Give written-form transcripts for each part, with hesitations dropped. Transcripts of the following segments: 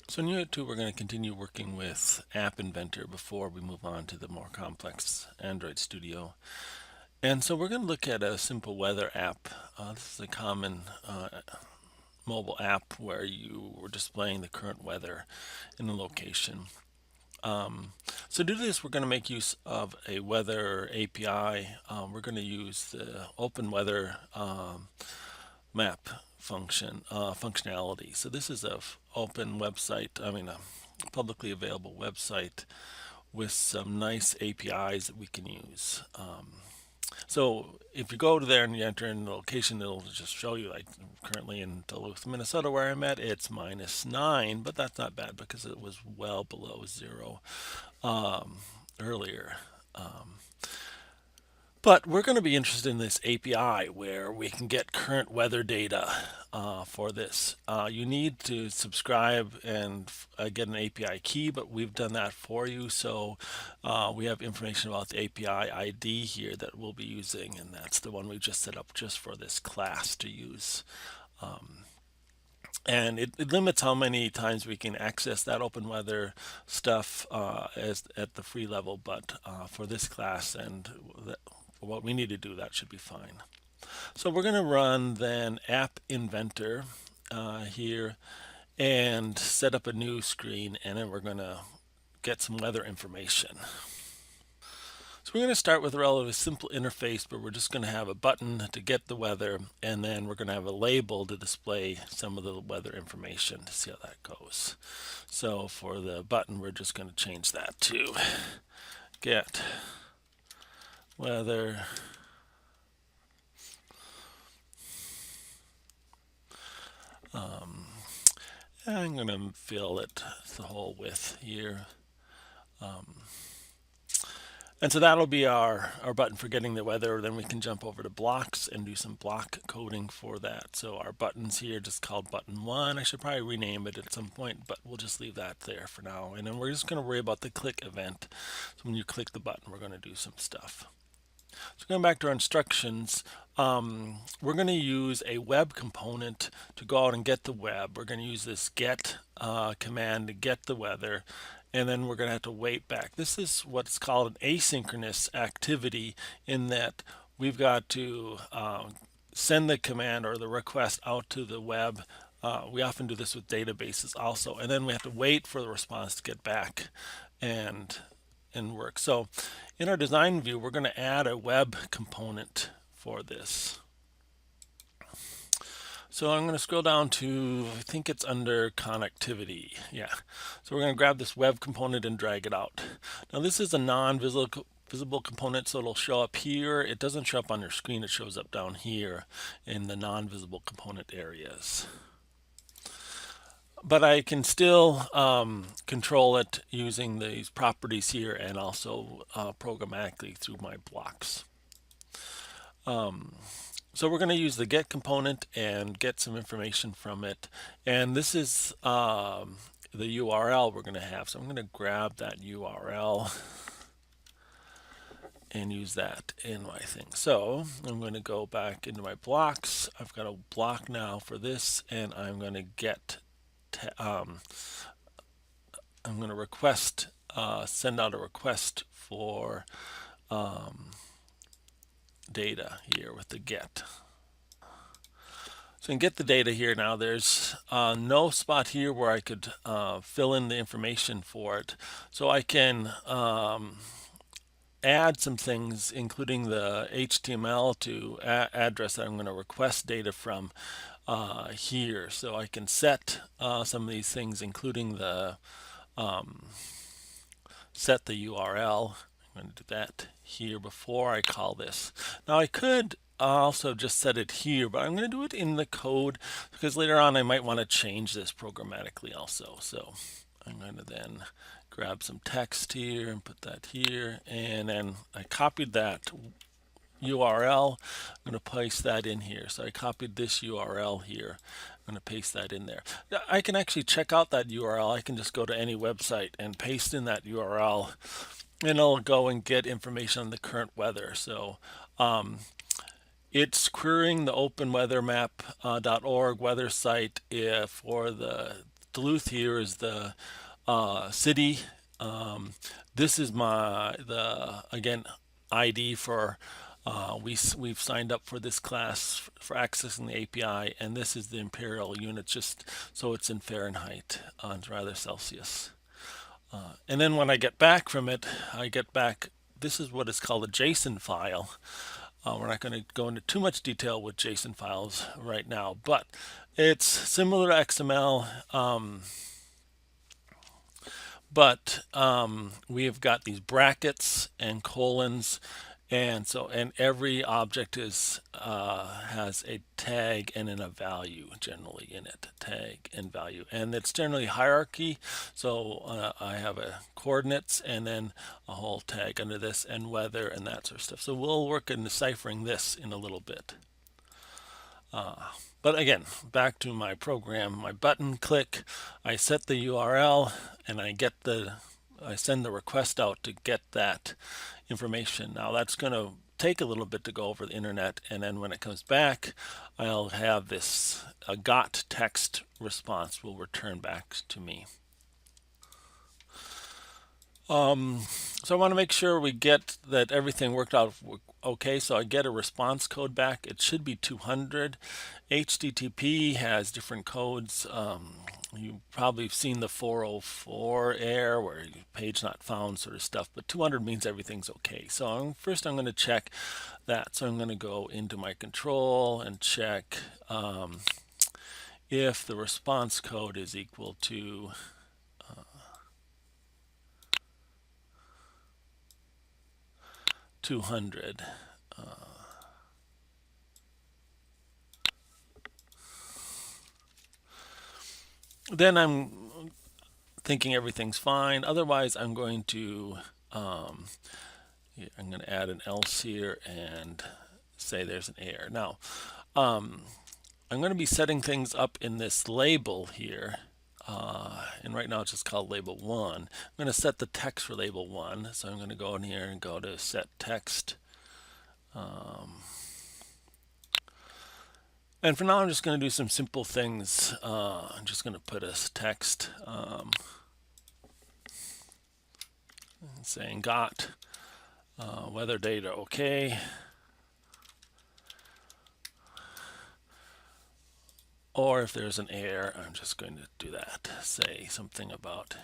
So in Unit 2, we're going to continue working with App Inventor before we move on to the more complex Android Studio. And so we're going to look at a simple weather app. This is a common mobile app where you are displaying the current weather in a location. So to do this, we're going to make use of a weather API. We're going to use the Open Weather map functionality. So this is a open website, a publicly available website with some nice APIs that we can use. So if you go to there and you enter in the location, it'll just show you, like currently in Duluth, Minnesota, where I'm at, it's -9, but that's not bad because it was well below 0 earlier. But we're going to be interested in this API where we can get current weather data for this. You need to subscribe and get an API key, but we've done that for you. So we have information about the API ID here that we'll be using, and that's the one we just set up just for this class to use. And it limits how many times we can access that open weather stuff as at the free level, but for this class and for what we need to do, that should be fine. So we're going to run then App Inventor here and set up a new screen, and then we're going to get some weather information. So we're going to start with a relatively simple interface, but we're just going to have a button to get the weather, and then we're going to have a label to display some of the weather information to see how that goes. So for the button, we're just going to change that to get weather I'm going to fill it the whole width here. And so that'll be our button for getting the weather. Then we can jump over to blocks and do some block coding for that. So our button's here just called button 1. I should probably rename it at some point, but we'll just leave that there for now. And then we're just going to worry about the click event. So when you click the button, we're going to do some stuff. So going back to our instructions, we're going to use a web component to go out and get the web. We're going to use this get command to get the weather, and then we're going to have to wait back. This is what's called an asynchronous activity, in that we've got to send the command or the request out to the web. We often do this with databases also, and then we have to wait for the response to get back and work. So in our design view, we're going to add a web component for this. So I'm going to scroll down to, I think it's under connectivity. Yeah. So we're going to grab this web component and drag it out. Now this is a non-visible component, so it'll show up here. It doesn't show up on your screen. It shows up down here in the non-visible component areas. But I can still control it using these properties here, and also programmatically through my blocks. So we're going to use the get component and get some information from it. And this is the URL we're going to have. So I'm going to grab that URL and use that in my thing. So I'm going to go back into my blocks. I've got a block now for this, and I'm going to get I'm going to request, send out a request for data here with the get. So I can get the data here now. There's no spot here where I could fill in the information for it. So I can add some things, including the HTML to address that I'm going to request data from here. So I can set some of these things, including the set the URL. I'm going to do that here before I call this. Now I could also just set it here, but I'm going to do it in the code because later on I might want to change this programmatically also. So I'm going to then grab some text here and put that here, and then I copied that URL. I'm going to paste that in here. So I copied this URL here. I'm going to paste that in there. I can actually check out that URL. I can just go to any website and paste in that URL, and it'll go and get information on the current weather. So it's querying the openweathermap.org weather site for the Duluth here is the city. Um, this is the again ID for we've signed up for this class for accessing the API, and this is the imperial unit, just so it's in Fahrenheit, rather Celsius. And then when I get back from it, I get back. This is what is called a JSON file. We're not going to go into too much detail with JSON files right now, but it's similar to XML. But we have got these brackets and colons, and every object is has a tag and then a value generally in it, tag and value, and it's generally hierarchy. So I have a coordinates and then a whole tag under this and weather and that sort of stuff. So we'll work in deciphering this in a little bit. But again, back to my program, my button click, I set the URL and I send the request out to get that information. Now that's going to take a little bit to go over the internet, and then when it comes back, I'll have this a got text response will return back to me. So I want to make sure we get that everything worked out okay. So I get a response code back. It should be 200. HTTP has different codes. You probably have seen the 404 error where page not found sort of stuff, but 200 means everything's okay. So first I'm going to check that. So I'm going to go into my control and check if the response code is equal to 200. Then I'm thinking everything's fine. Otherwise, I'm going to add an else here and say there's an error. Now, I'm going to be setting things up in this label here. And right now it's just called label 1. I'm going to set the text for label 1. So I'm going to go in here and go to set text. And for now, I'm just going to do some simple things. I'm just going to put a text saying got weather data okay. Or if there's an error, I'm just going to do that. Say something about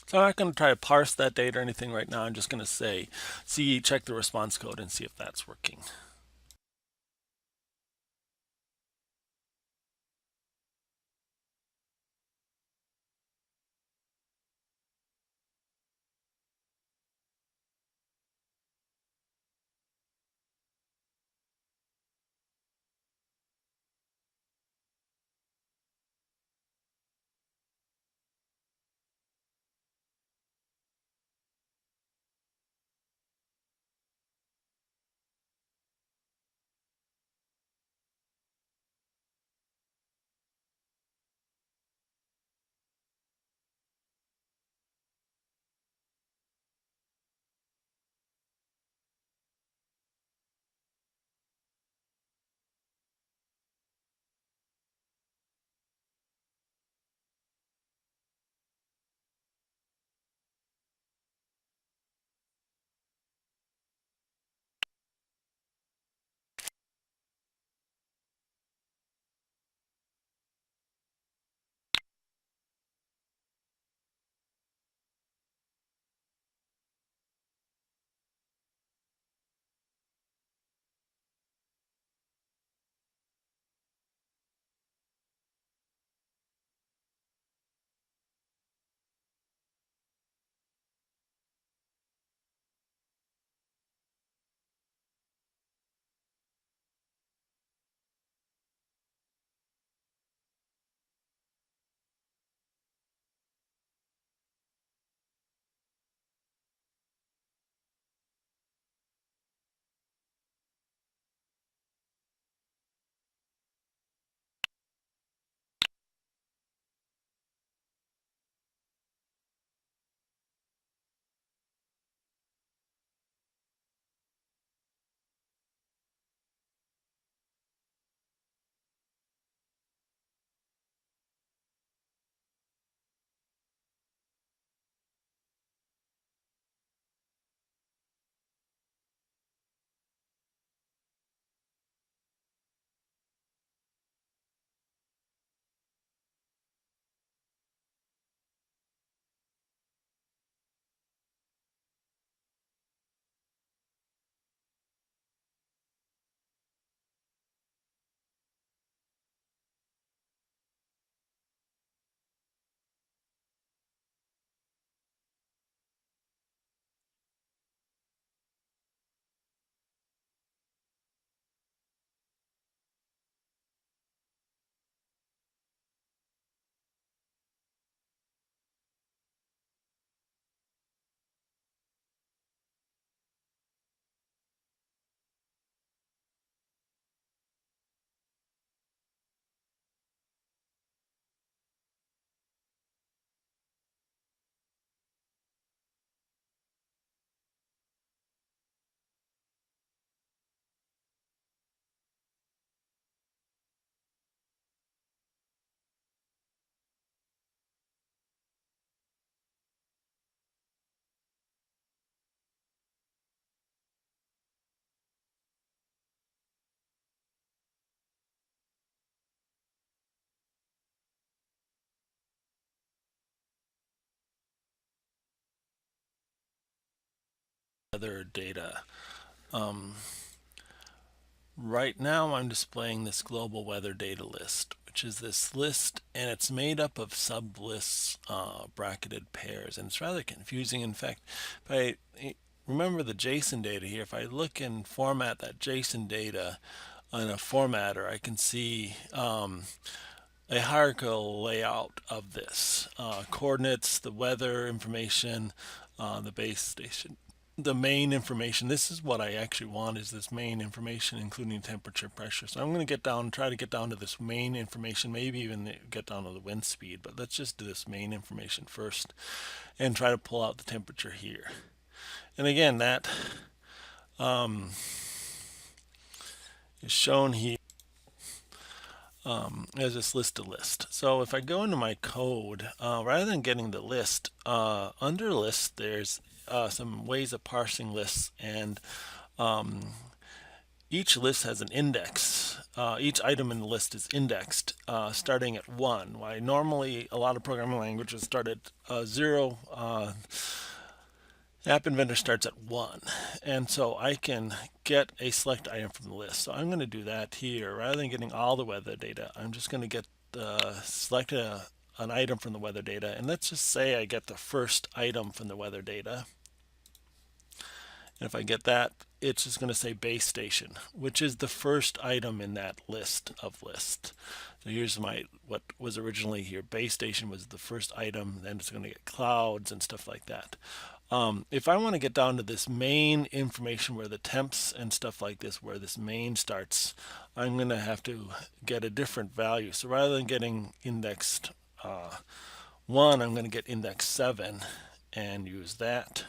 so I'm not going to try to parse that data or anything right now. I'm just going to say, check the response code and see if that's working. weather data. Right now I'm displaying this global weather data list, which is this list, and it's made up of sub-lists, bracketed pairs, and it's rather confusing. In fact, if I remember the JSON data here, if I look and format that JSON data on a formatter, I can see a hierarchical layout of this. Coordinates, the weather information, the base station, the main information. This is what I actually want, is this main information, including temperature, pressure. So I'm going to try to get down to this main information, maybe even get down to the wind speed, but let's just do this main information first and try to pull out the temperature here. And again, that is shown here as this list to list. So if I go into my code, rather than getting the list, under list there's some ways of parsing lists, and each list has an index. Each item in the list is indexed starting at 1. Why normally a lot of programming languages start at 0. App Inventor starts at 1, and so I can get a select item from the list. So I'm going to do that here. Rather than getting all the weather data, I'm just going to get select an item from the weather data, and let's just say I get the first item from the weather data. And if I get that, it's just going to say base station, which is the first item in that list of lists. So here's what was originally here. Base station was the first item, then it's going to get clouds and stuff like that. If I want to get down to this main information where the temps and stuff like this, where this main starts, I'm going to have to get a different value. So rather than getting indexed 1, I'm going to get index 7 and use that.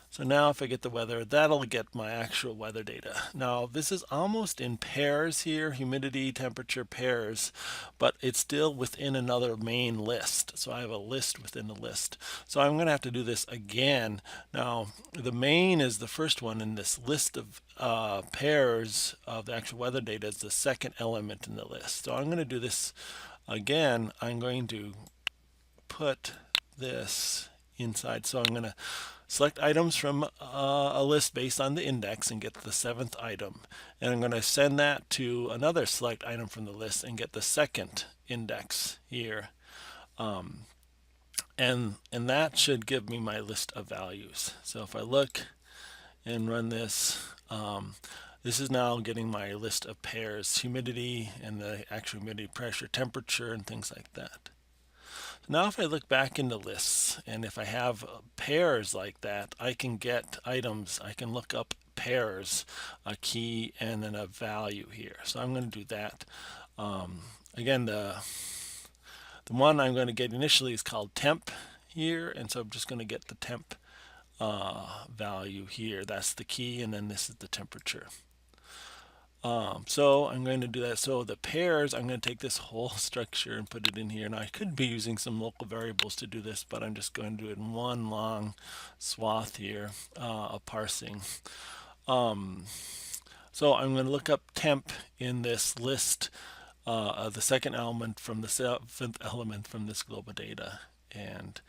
So now if I get the weather, that'll get my actual weather data. Now this is almost in pairs here, humidity, temperature, pairs, but it's still within another main list. So I have a list within a list. So I'm going to have to do this again. Now the main is the first one, and this list of pairs of the actual weather data is the second element in the list. So I'm going to do this again. I'm going to put this inside. So I'm going to select items from a list based on the index and get the 7th item. And I'm going to send that to another select item from the list and get the second index here. And that should give me my list of values. So if I look and run this, this is now getting my list of pairs, humidity and the actual humidity, pressure, temperature, and things like that. Now if I look back into lists, and if I have pairs like that, I can get items. I can look up pairs, a key, and then a value here. So I'm going to do that. Again, the one I'm going to get initially is called temp here, and so I'm just going to get the temp value here. That's the key, and then this is the temperature. So I'm going to do that. So the pairs, I'm going to take this whole structure and put it in here. Now I could be using some local variables to do this, but I'm just going to do it in one long swath here of parsing. So I'm going to look up temp in this list, the second element from the 7th element from this global data, and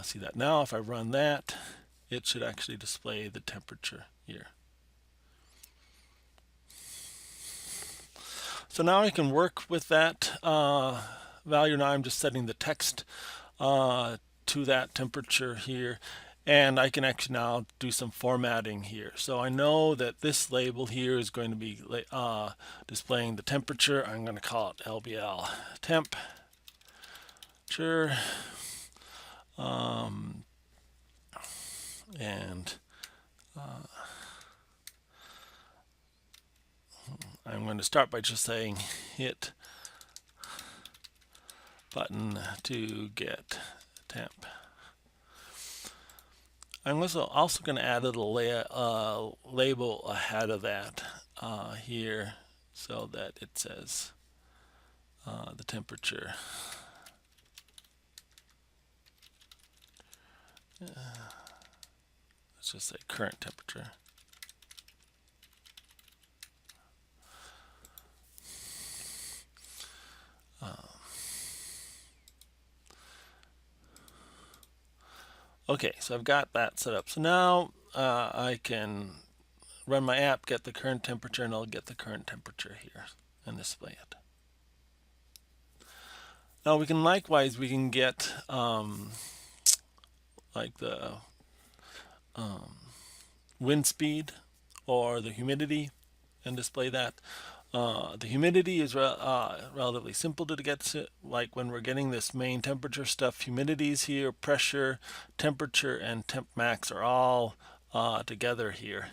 see that. Now if I run that, it should actually display the temperature here. So now I can work with that value. Now I'm just setting the text to that temperature here, and I can actually now do some formatting here. So I know that this label here is going to be displaying the temperature. I'm going to call it LBL temp. And I'm going to start by just saying hit button to get temp. I'm also going to add a little label ahead of that here, so that it says the temperature. Let's just say current temperature. Okay, so I've got that set up. So now I can run my app, get the current temperature, and I'll get the current temperature here and display it. Now we can get like the wind speed or the humidity and display that. The humidity is relatively simple to get to, like when we're getting this main temperature stuff. Humidities here, pressure, temperature, and temp max are all together here.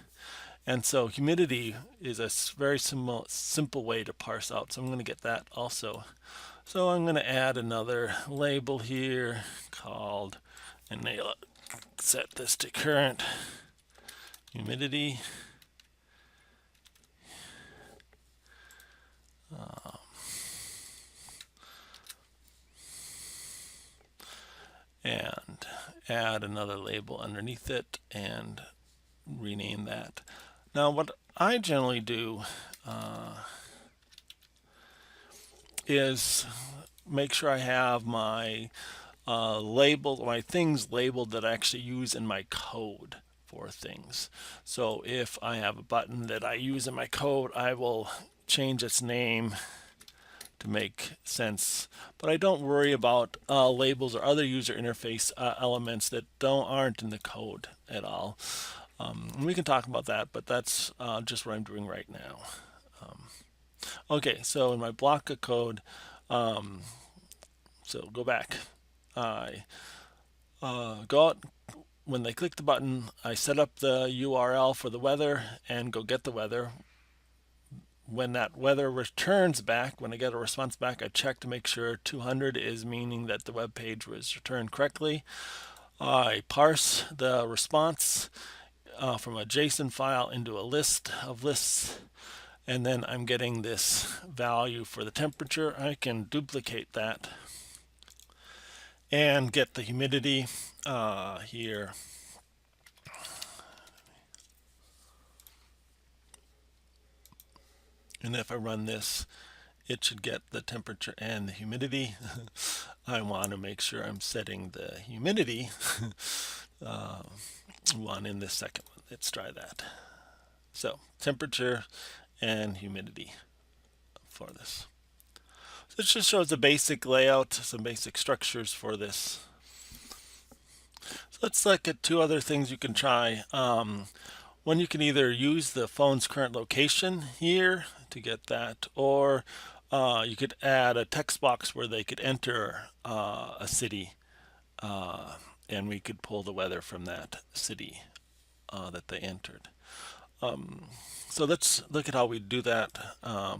And so humidity is a very simple way to parse out. So I'm going to get that also. So I'm going to add another label here called, and set this to current humidity. And add another label underneath it and rename that. Now what I generally do is make sure I have my my things labeled that I actually use in my code for things. So if I have a button that I use in my code, I will change its name to make sense. But I don't worry about labels or other user interface elements that aren't in the code at all. And we can talk about that, but that's just what I'm doing right now. Okay, so in my block of code, so go back. I go out. When they click the button, I set up the URL for the weather and go get the weather. When that weather returns back, when I get a response back, I check to make sure 200 is meaning that the web page was returned correctly. I parse the response from a JSON file into a list of lists, and then I'm getting this value for the temperature. I can duplicate that and get the humidity here. And if I run this, it should get the temperature and the humidity. I want to make sure I'm setting the humidity one in this second one. Let's try that. So temperature and humidity for this. So it just shows a basic layout, some basic structures for this. So let's look at two other things you can try. One, you can either use the phone's current location here to get that, or you could add a text box where they could enter a city, and we could pull the weather from that city that they entered. So let's look at how we do that.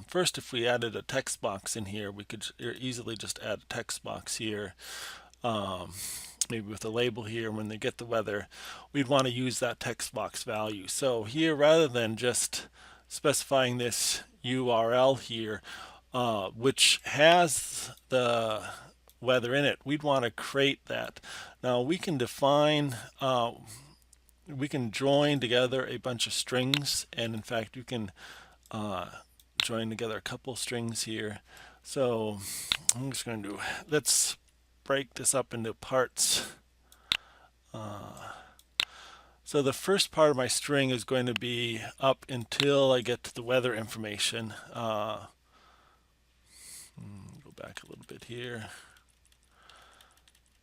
First, if we added a text box in here, we could easily just add a text box here. Maybe with a label here. When they get the weather, we'd want to use that text box value. So here, rather than just specifying this URL here, which has the weather in it, we'd want to create that. Now we can define, we can join together a bunch of strings, and in fact you can join together a couple strings here. So I'm just going to let's break this up into parts. So the first part of my string is going to be up until I get to the weather information. Go back a little bit here.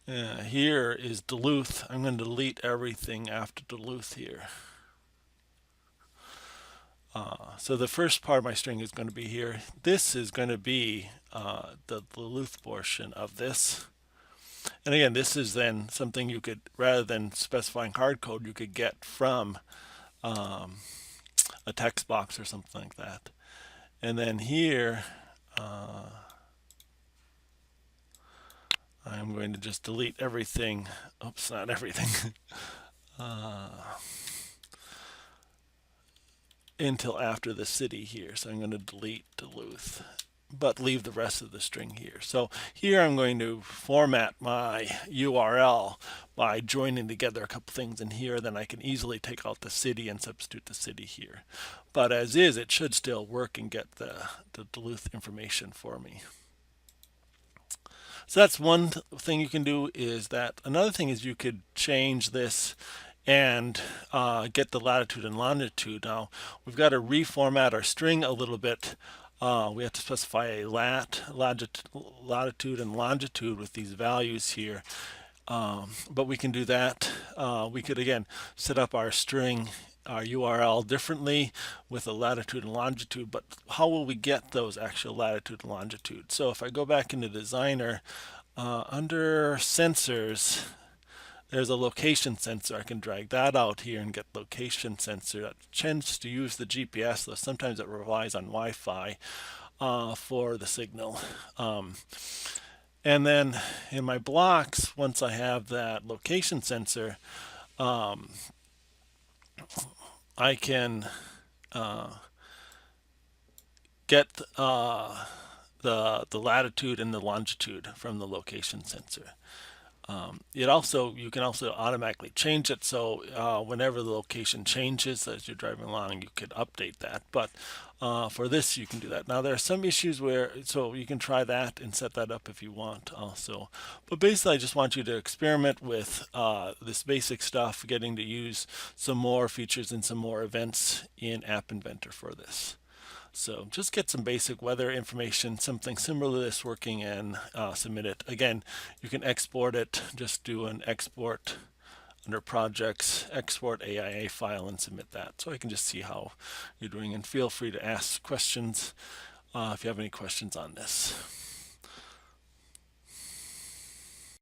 Here is Duluth. I'm going to delete everything after Duluth here. So the first part of my string is going to be here. This is going to be the Duluth portion of this. And again, this is then something you could, rather than specifying hard code, you could get from a text box or something like that. And then here, I'm going to just delete everything. Oops, not everything. Until after the city here. So I'm going to delete Duluth, but leave the rest of the string here. So here I'm going to format my URL by joining together a couple things in here. Then I can easily take out the city and substitute the city here. But as is, it should still work and get the Duluth information for me. So that's one thing you can do. Is that another thing is you could change this and get the latitude and longitude. Now we've got to reformat our string a little bit. We have to specify a latitude and longitude with these values here. But we can do that. We could again set up our string, our URL differently with a latitude and longitude, but how will we get those actual latitude and longitude? So if I go back into Designer, under sensors, there's a location sensor. I can drag that out here and get location sensor. That tends to use the GPS, though sometimes it relies on Wi-Fi for the signal. And then in my blocks, once I have that location sensor, I can get the latitude and the longitude from the location sensor. You can also automatically change it, so whenever the location changes as you're driving along, you could update that. But for this, you can do that. Now there are some issues where, so you can try that and set that up if you want also. But basically, I just want you to experiment with this basic stuff, getting to use some more features and some more events in App Inventor for this. So just get some basic weather information, something similar to this working, and submit it. Again, you can export it. Just do an export under projects, export AIA file, and submit that. So I can just see how you're doing. And feel free to ask questions if you have any questions on this.